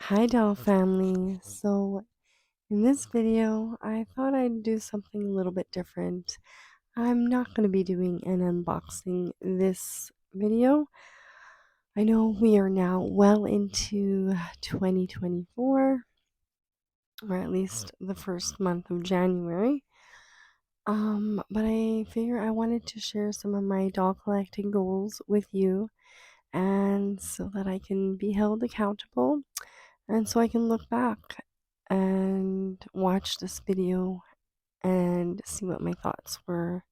Hi doll family. So in this video, I thought I'd do something a little bit different. I'm not going to be doing an unboxing this video. I know we are now well into 2024, or at least the first month of January. But I figure I wanted to share some of my doll collecting goals with you, and so that I can be held accountable. And so I can look back and watch this video and see what my thoughts were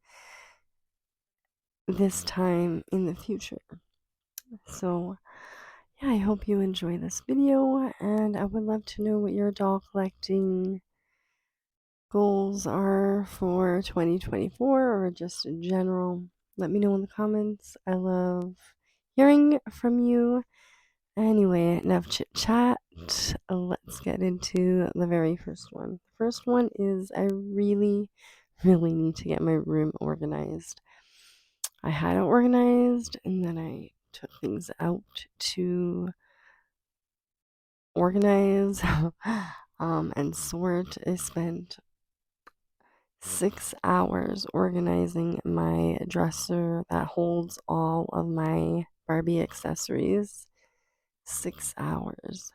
this time in the future. So, yeah, I hope you enjoy this video, and I would love to know what your doll collecting goals are for 2024 or just in general. Let me know in the comments. I love hearing from you. Anyway, enough chit chat. Let's get into the very first one. The first one is I really, really need to get my room organized. I had it organized and then I took things out to organize and sort. I spent 6 hours organizing my dresser that holds all of my Barbie accessories. 6 hours.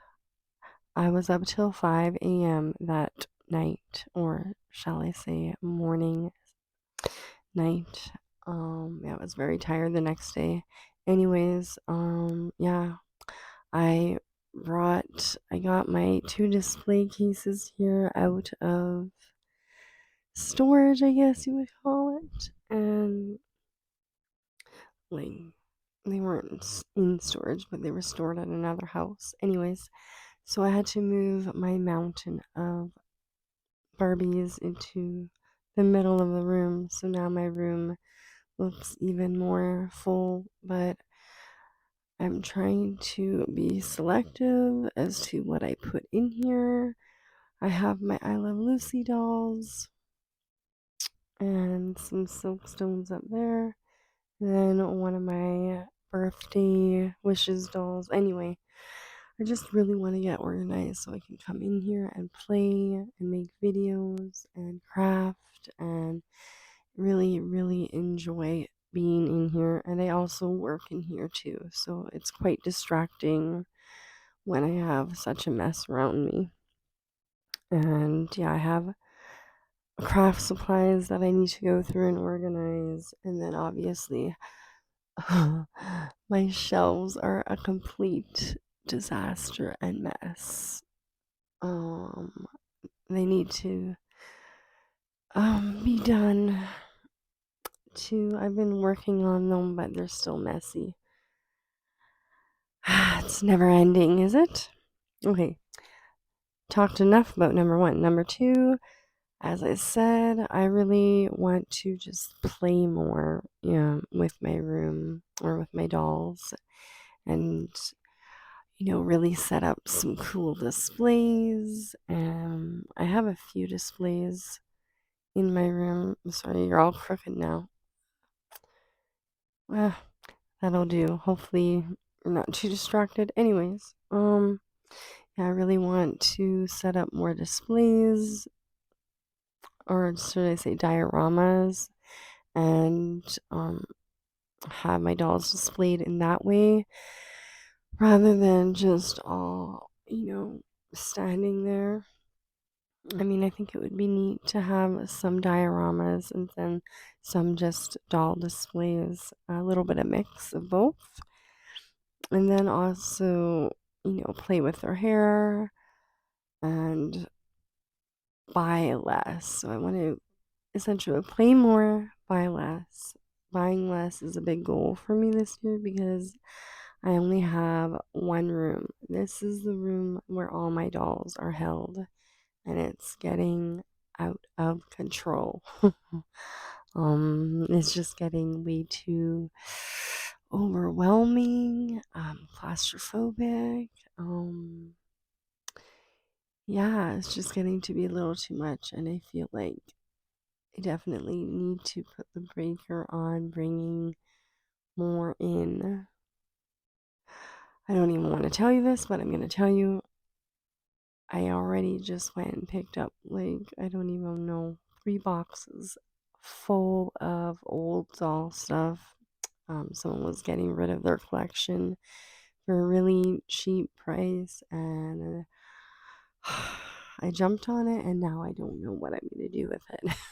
I was up till 5 a.m. that night, or shall I say morning, night. Yeah, I was very tired the next day. Anyways, yeah, I I got my two display cases here out of storage, I guess you would call it. And like, they weren't in storage, but they were stored at another house. Anyways, so I had to move my mountain of Barbies into the middle of the room. So now my room looks even more full, but I'm trying to be selective as to what I put in here. I have my I Love Lucy dolls and some silk stones up there. And then one of my birthday wishes dolls. Anyway, I just really want to get organized so I can come in here and play and make videos and craft and really, really enjoy being in here. And I also work in here too, so it's quite distracting when I have such a mess around me. And yeah, I have craft supplies that I need to go through and organize. And then obviously, my shelves are a complete disaster and mess. Um, they need to be done too. I've been working on them, but they're still messy. It's never ending, is it? Okay, talked enough about number one. Number two, as I said, I really want to just play more, with my room or with my dolls and, really set up some cool displays. I have a few displays in my room. I'm sorry, you're all crooked now. Ah, that'll do. Hopefully, you're not too distracted. Anyways, yeah, I really want to set up more displays, or should I say dioramas, and have my dolls displayed in that way rather than just all, standing there. I mean, I think it would be neat to have some dioramas and then some just doll displays, a little bit of mix of both. And then also, play with their hair and buy less. So I want to essentially play more, buy less. Buying less is a big goal for me this year because I only have one room. This is the room where all my dolls are held, and it's getting out of control. It's just getting way too overwhelming, claustrophobic. Yeah, it's just getting to be a little too much, and I feel like I definitely need to put the breaker on bringing more in. I don't even want to tell you this, but I'm going to tell you I already just went and picked up, like, I don't even know, 3 boxes full of old doll stuff. Someone was getting rid of their collection for a really cheap price, and I jumped on it, and now I don't know what I'm going to do with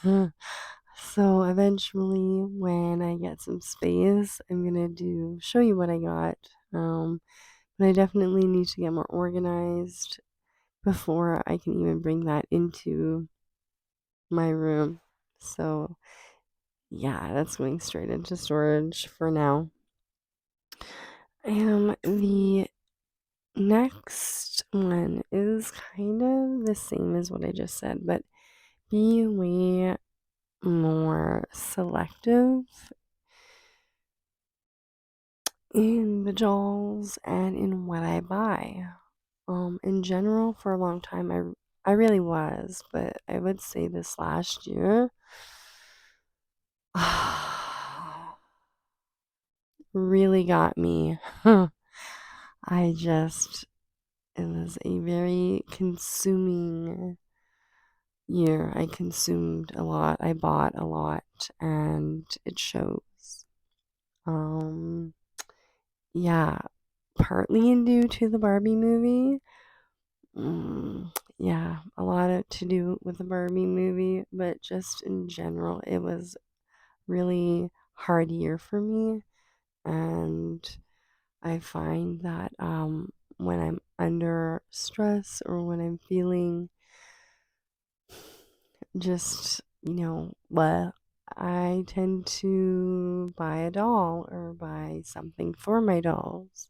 it. So eventually, when I get some space, I'm going to show you what I got. But I definitely need to get more organized before I can even bring that into my room. So yeah, that's going straight into storage for now. The next one is kind of the same as what I just said, but be way more selective in the dolls and in what I buy. In general, for a long time, I really was, but I would say this last year really got me. I just, it was a very consuming year. I consumed a lot, I bought a lot, and it shows. Um, yeah, partly due to the Barbie movie. Yeah, a lot of to do with the Barbie movie, but just in general, it was really hard year for me, and I find that when I'm under stress or when I'm feeling just, well, I tend to buy a doll or buy something for my dolls.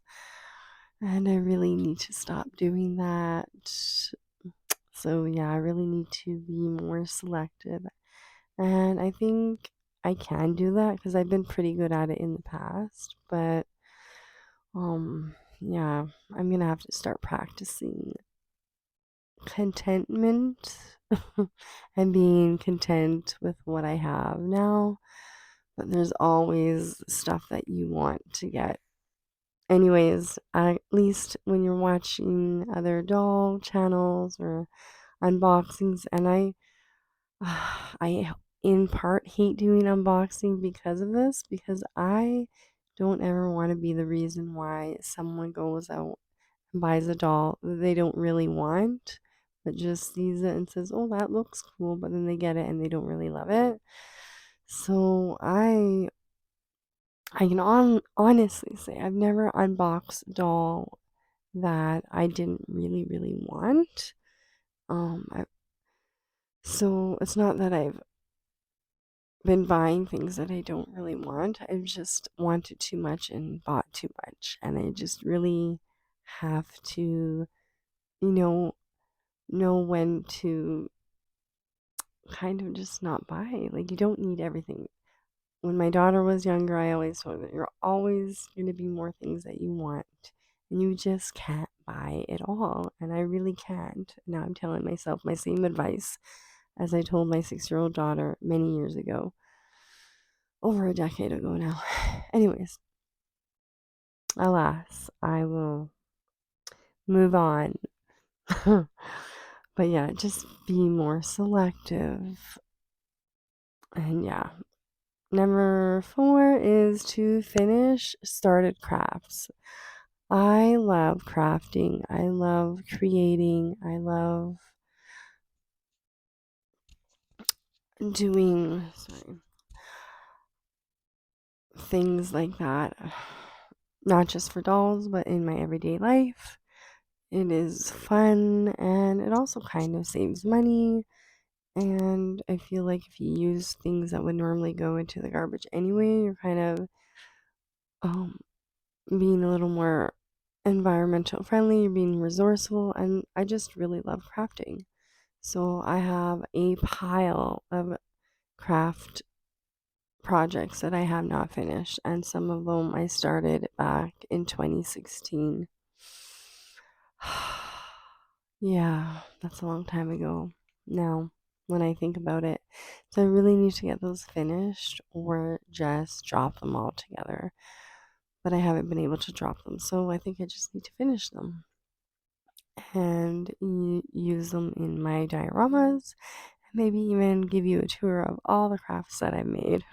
And I really need to stop doing that. So, yeah, I really need to be more selective. And I think I can do that because I've been pretty good at it in the past. But, yeah, I'm going to have to start practicing contentment and being content with what I have now. But there's always stuff that you want to get. Anyways, at least when you're watching other doll channels or unboxings, and I in part hate doing unboxing because of this, because I don't ever want to be the reason why someone goes out and buys a doll that they don't really want, but just sees it and says, "Oh, that looks cool," but then they get it and they don't really love it. So I can honestly say I've never unboxed a doll that I didn't really want. I, so it's not that I've been buying things that I don't really want. I've just wanted too much and bought too much, and I just really have to, you know when to kind of just not buy. Like, you don't need everything. When my daughter was younger, I always told her, you're always going to be more things that you want, and you just can't buy it all. And I really can't. Now I'm telling myself my same advice as I told my 6-year-old daughter many years ago, over a decade ago now. Anyways, alas, I will move on. But yeah, just be more selective. And yeah, number 4 is to finish started crafts. I love crafting. I love creating. I love doing things like that. Not just for dolls, but in my everyday life. It is fun and it also kind of saves money. And I feel like if you use things that would normally go into the garbage anyway, you're kind of um, being a little more environmental friendly, you're being resourceful, and I just really love crafting. So I have a pile of craft projects that I have not finished, and some of them I started back in 2016. Yeah, that's a long time ago now when I think about it. So I really need to get those finished or just drop them all together. But I haven't been able to drop them, so I think I just need to finish them. and use them in my dioramas, and maybe even give you a tour of all the crafts that I've made.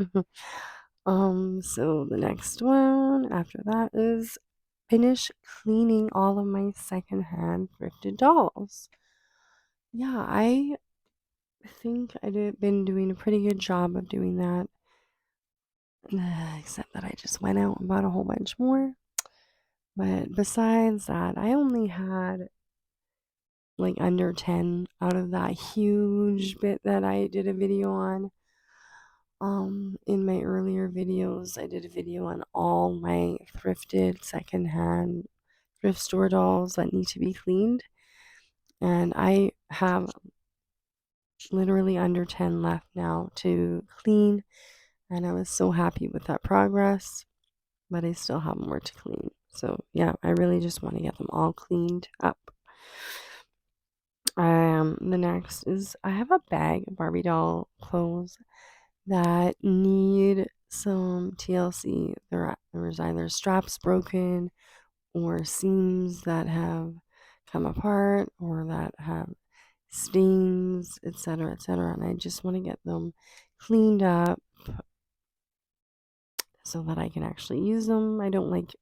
So the next one after that is finish cleaning all of my secondhand thrifted dolls. Yeah, I think been doing a pretty good job of doing that. Except that I just went out and bought a whole bunch more. But besides that, I only had like under 10 out of that huge bit that I did a video on. In my earlier videos, I did a video on all my thrifted secondhand thrift store dolls that need to be cleaned. And I have literally under 10 left now to clean. And I was so happy with that progress, but I still have more to clean. So yeah, I really just want to get them all cleaned up. The next is I have a bag of Barbie doll clothes that need some TLC. There's either straps broken or seams that have come apart or that have stains, etc., etc. And I just want to get them cleaned up so that I can actually use them. I don't like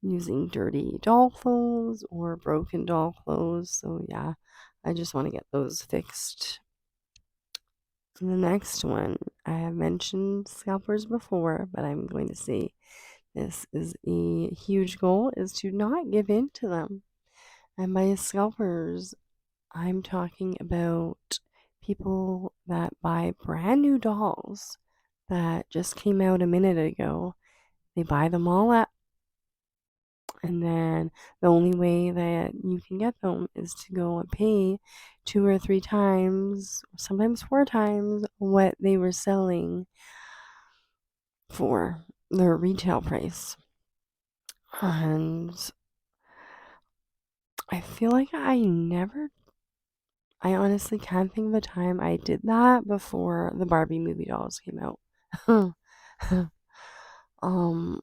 using dirty doll clothes or broken doll clothes. So yeah, I just want to get those fixed. And the next one, I have mentioned scalpers before, but I'm going to say this is a huge goal, is to not give in to them. And by scalpers, I'm talking about people that buy brand new dolls that just came out a minute ago. They buy them all up, and then the only way that you can get them is to go and pay 2 or 3 times, sometimes 4 times what they were selling for their retail price. And I feel like I honestly can't think of a time I did that before the Barbie movie dolls came out. um,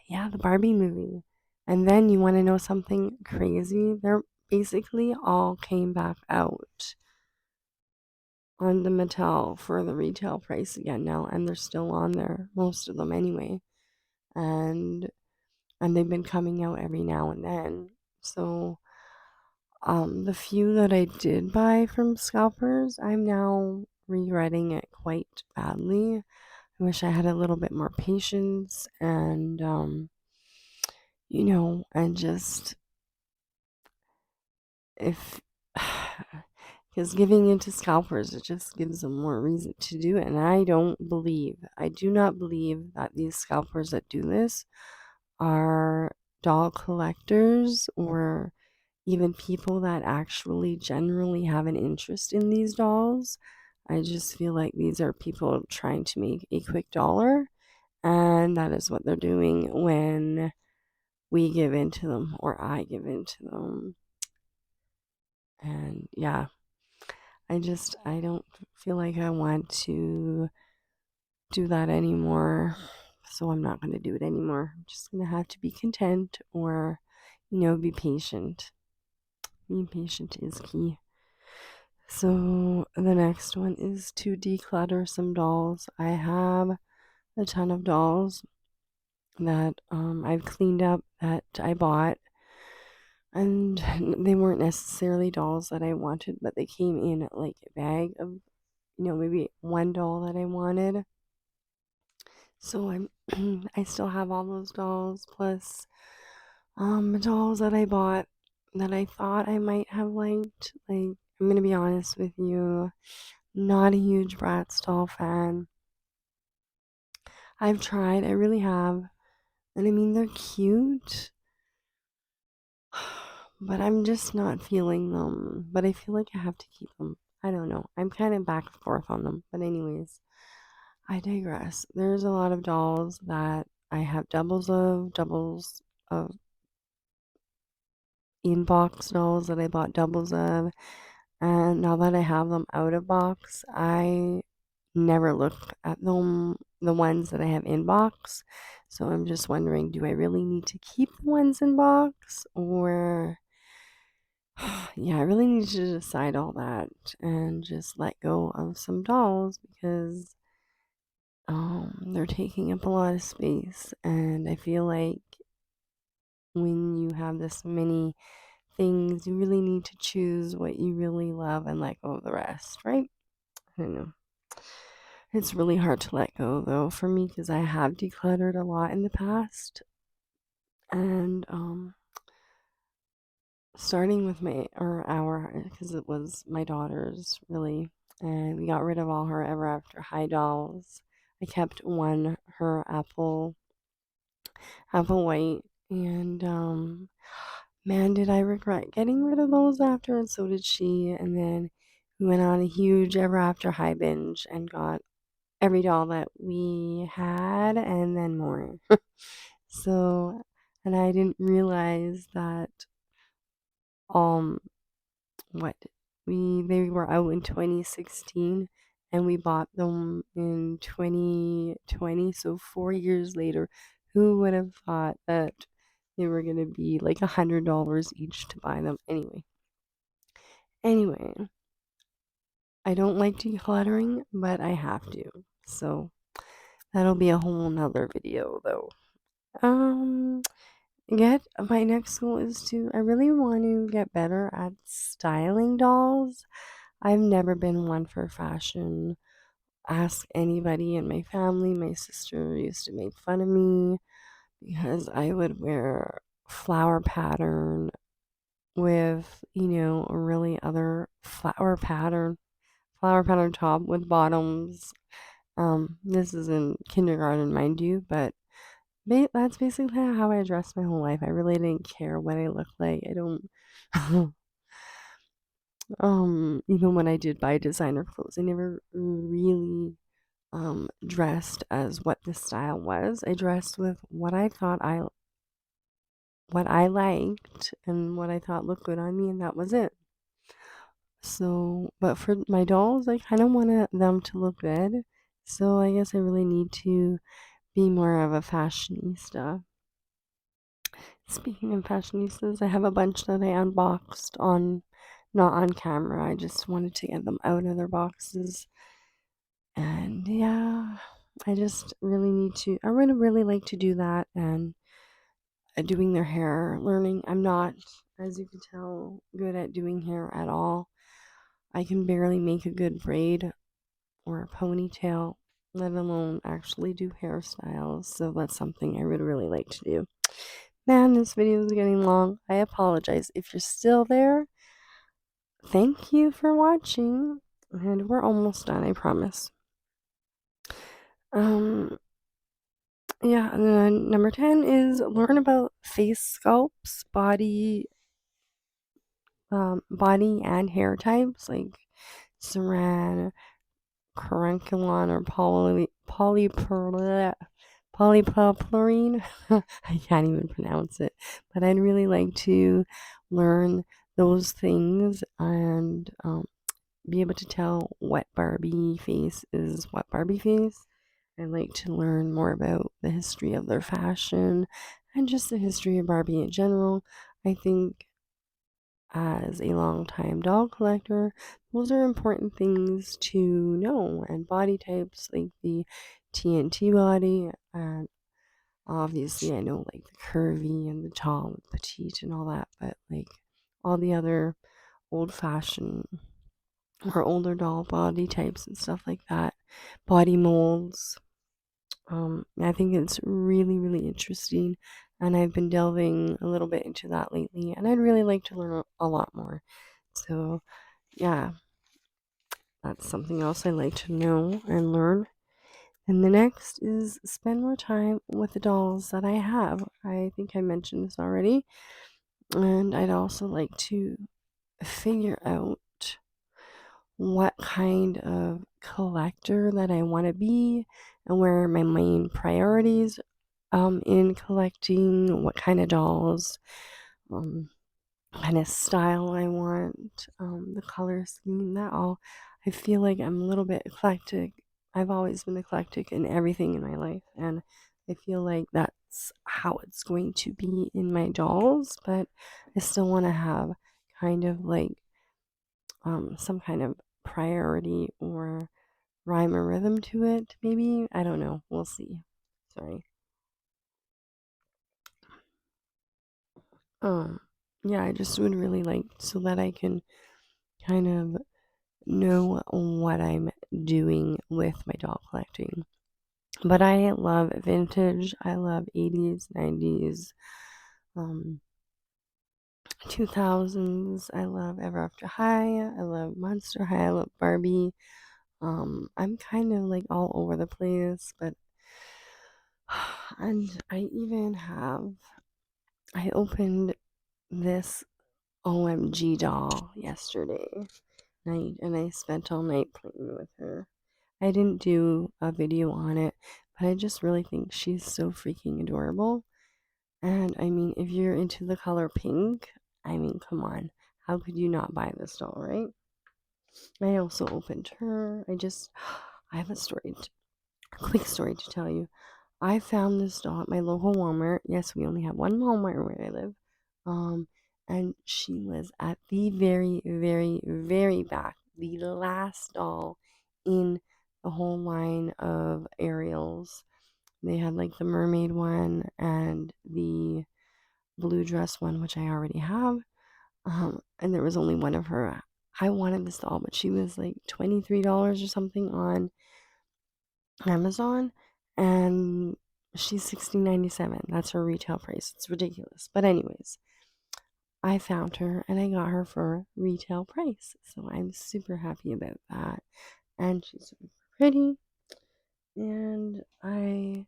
yeah, the Barbie movie. And then you want to know something crazy? They're basically all came back out on the Mattel for the retail price again now, and they're still on there, most of them anyway. And they've been coming out every now and then. So the few that I did buy from scalpers, I'm now regretting it quite badly. I wish I had a little bit more patience and and just if because giving into scalpers, it just gives them more reason to do it. And I do not believe that these scalpers that do this are doll collectors or even people that actually generally have an interest in these dolls. I just feel like these are people trying to make a quick dollar, and that is what they're doing when we give in to them or I give in to them. And yeah, I don't feel like I want to do that anymore. So I'm not going to do it anymore. I'm just going to have to be content or, be patient. Being patient is key. So the next one is to declutter some dolls. I have a ton of dolls that I've cleaned up that I bought, and they weren't necessarily dolls that I wanted, but they came in like a bag of, maybe one doll that I wanted. So I still have all those dolls plus dolls that I bought that I thought I might have liked. Like, I'm gonna be honest with you, not a huge Bratz doll fan. I've tried, I really have. And I mean, they're cute, but I'm just not feeling them. But I feel like I have to keep them. I don't know. I'm kind of back and forth on them. But, anyways, I digress. There's a lot of dolls that I have doubles of in box dolls that I bought doubles of. And now that I have them out of box, I never look at them, the ones that I have in box. So I'm just wondering, do I really need to keep the ones in box, or yeah, I really need to decide all that and just let go of some dolls because they're taking up a lot of space, and I feel like when you have this many things, you really need to choose what you really love and let go of the rest, right? I don't know. It's really hard to let go though for me because I have decluttered a lot in the past, and starting with our, because it was my daughter's really, and we got rid of all her Ever After High dolls. I kept one, her apple white, and man, did I regret getting rid of those after, and so did she. And then we went on a huge Ever After High binge and got every doll that we had and then more. So, and I didn't realize that um what they were out in 2016 and we bought them in 2020, so 4 years later. Who would have thought that they were going to be like $100 each to buy them? Anyway, I don't like decluttering, but I have to, so that'll be a whole nother video though. um Get my next goal is to, I really want to get better at styling dolls. I've never been one for fashion. Ask anybody in my family. My sister used to make fun of me because I would wear flower pattern with, a really other flower pattern top with bottoms. This is in kindergarten, mind you, but that's basically how I dressed my whole life. I really didn't care what I looked like. I don't even when I did buy designer clothes, I never really dressed as what the style was. I dressed with what I liked and what I thought looked good on me, and that was it. So, but for my dolls, I kind of wanted them to look good. So I guess I really need to be more of a fashionista. Speaking of fashionistas, I have a bunch that I unboxed not on camera. I just wanted to get them out of their boxes. And yeah, I just really need to, I would really like to do that and doing their hair, learning. I'm not, as you can tell, good at doing hair at all. I can barely make a good braid or a ponytail, let alone actually do hairstyles. So that's something I would really like to do. Man, this video is getting long. I apologize. If you're still there, thank you for watching. And we're almost done, I promise. Yeah, and then number 10 is learn about face sculpts, body and hair types like Saran, Carunculon, or polypropylene. I can't even pronounce it, but I'd really like to learn those things and be able to tell what Barbie face is what Barbie face. I'd like to learn more about the history of their fashion and just the history of Barbie in general. I think as a long-time doll collector, those are important things to know. And body types like the TNT body, and obviously I know like the curvy and the tall and petite and all that, but like all the other old-fashioned or older doll body types and stuff like that, body molds. I think it's really, really interesting, and I've been delving a little bit into that lately, and I'd really like to learn a lot more. So, yeah, that's something else I'd like to know and learn. And the next is spend more time with the dolls that I have. I think I mentioned this already, and I'd also like to figure out what kind of collector that I want to be and where my main priorities in collecting, what kind of dolls, um, kind of style I want, the color scheme, that all. I feel like I'm a little bit eclectic. I've always been eclectic in everything in my life, and I feel like that's how it's going to be in my dolls, but I still want to have kind of like some kind of priority or rhyme or rhythm to it, maybe. I don't know. We'll see. Sorry. Um, yeah, I just would really like so that I can kind of know what I'm doing with my doll collecting. But I love vintage. I love 80s, 90s, um, 2000s. I love Ever After High. I love Monster High. I love Barbie. I'm kind of like all over the place, but and I opened this OMG doll yesterday night and I spent all night playing with her. I didn't do a video on it, but I just really think she's so freaking adorable. And I mean, if you're into the color pink, I mean, come on. How could you not buy this doll, right? I also opened her. I have a quick story to tell you. I found this doll at my local Walmart. Yes, we only have one Walmart where I live. Um, and she was at the very, very, very back, the last doll in the whole line of Ariels. They had like the mermaid one and the blue dress one, which I already have. And there was only one of her. I wanted this doll, but she was like $23 or something on Amazon, and she's $16.97. That's her retail price. It's ridiculous. But anyways, I found her and I got her for retail price. So I'm super happy about that. And she's super pretty. And I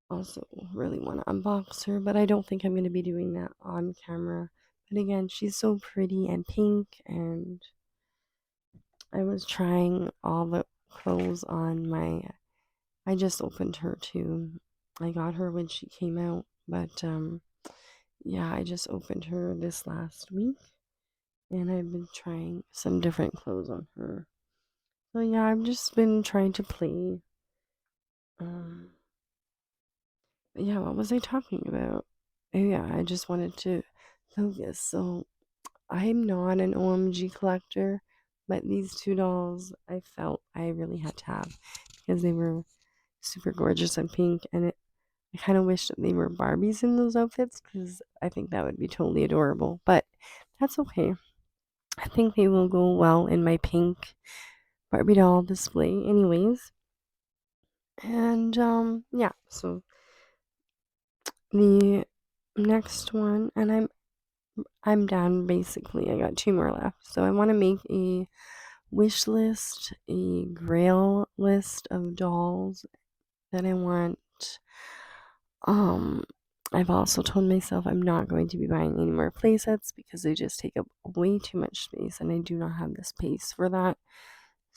also really want to unbox her, but I don't think I'm going to be doing that on camera. But again, she's so pretty and pink, and I was trying all the clothes on my. I just opened her too. I got her when she came out, but yeah, I just opened her this last week, and I've been trying some different clothes on her. So yeah, I've just been trying to play. Um, yeah, what was I talking about? Oh, yeah, I just wanted to focus. So I'm not an OMG collector, but these two dolls I felt I really had to have because they were super gorgeous and pink, and I kind of wish that they were Barbies in those outfits because I think that would be totally adorable. But that's okay. I think they will go well in my pink Barbie doll display, anyways. And yeah. So the next one, and I'm done basically. I got two more left. So I want to make a wish list, a grail list of dolls that I want. Um, I've also told myself I'm not going to be buying any more playsets because they just take up way too much space and I do not have the space for that.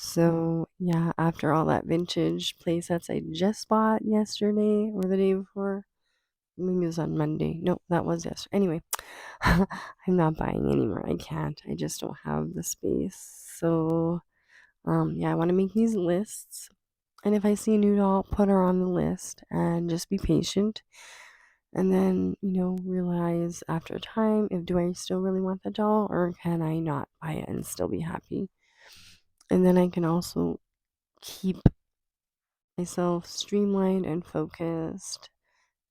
So, yeah, after all that vintage playsets I just bought yesterday or the day before, maybe it was on Monday. No, that was yesterday. Anyway, I'm not buying anymore. I can't. I just don't have the space. So, yeah, I want to make these lists. And if I see a new doll, put her on the list and just be patient. And then, realize after time if do I still really want the doll or can I not buy it and still be happy? And then I can also keep myself streamlined and focused.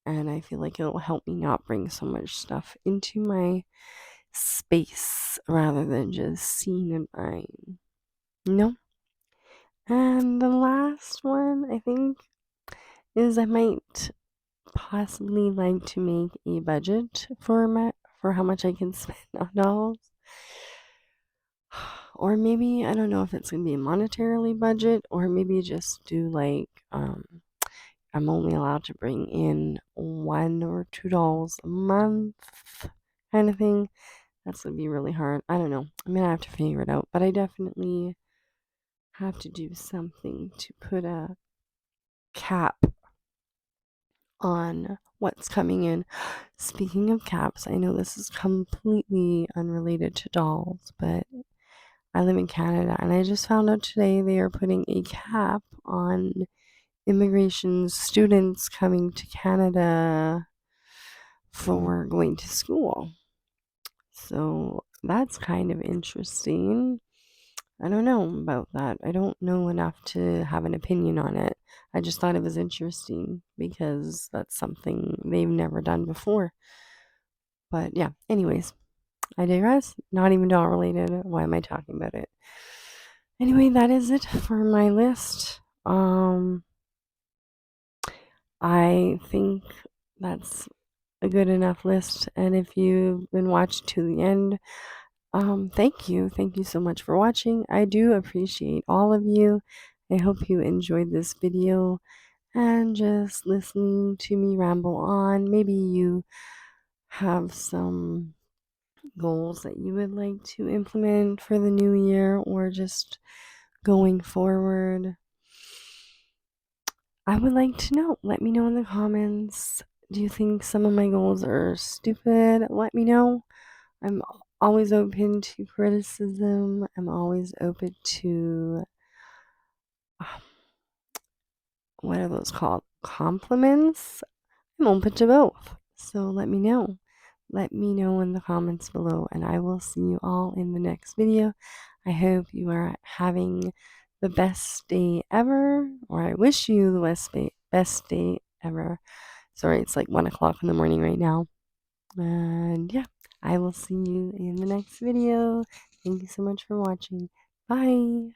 And I feel like it'll help me not bring so much stuff into my space rather than just seeing and buying. And the last one, I think, is I might possibly like to make a budget for how much I can spend on dolls. Or maybe I don't know if it's gonna be a monetarily budget or maybe just do like I'm only allowed to bring in one or two dolls a month kind of thing. That's gonna be really hard. I don't know. I'm gonna have to figure it out, but I definitely have to do something to put a cap on what's coming in. Speaking of caps, I know this is completely unrelated to dolls, but I live in Canada and I just found out today they are putting a cap on immigration students coming to Canada for going to school. So That's kind of interesting. I don't know about that. I don't know enough to have an opinion on it. I just thought it was interesting because that's something they've never done before. But yeah, anyways, I digress. Not even doll related. Why am I talking about it? Anyway, that is it for my list. I think that's a good enough list. And if you've been watching to the end, thank you. Thank you so much for watching. I do appreciate all of you. I hope you enjoyed this video and just listening to me ramble on. Maybe you have some goals that you would like to implement for the new year or just going forward. I would like to know. Let me know in the comments. Do you think some of my goals are stupid? Let me know. I'm always open to criticism. I'm always open to what are those called? Compliments? I'm open to both. So let me know. Let me know in the comments below, and I will see you all in the next video. I hope you are having the best day ever, or I wish you the best day ever. Sorry, it's like 1 o'clock in the morning right now. And yeah, I will see you in the next video. Thank you so much for watching. Bye.